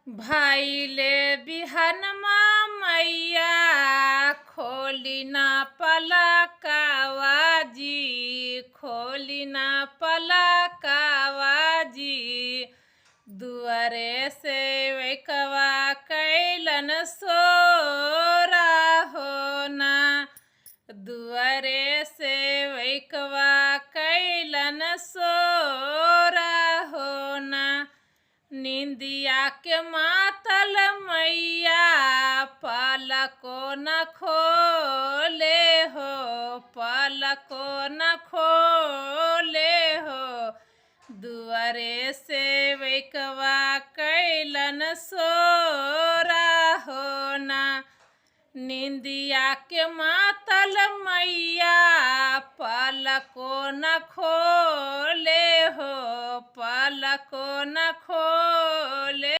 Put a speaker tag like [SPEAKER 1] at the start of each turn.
[SPEAKER 1] भाईले बिहानमा मैया खोली ना पलकवा जी, खोली ना पलकवा जी। दुआरे से वैकवा कैलन सोरा होना, दुआरे से वैकवा कैलन सोरा होना। निंदिया के मातल मैया पलको न खोले हो, पलको न खोले हो। दुआरे से वैकवा कैलन सोरा होना। निंदिया के मातल मैया पलको न खोले हो, पलको न खोले।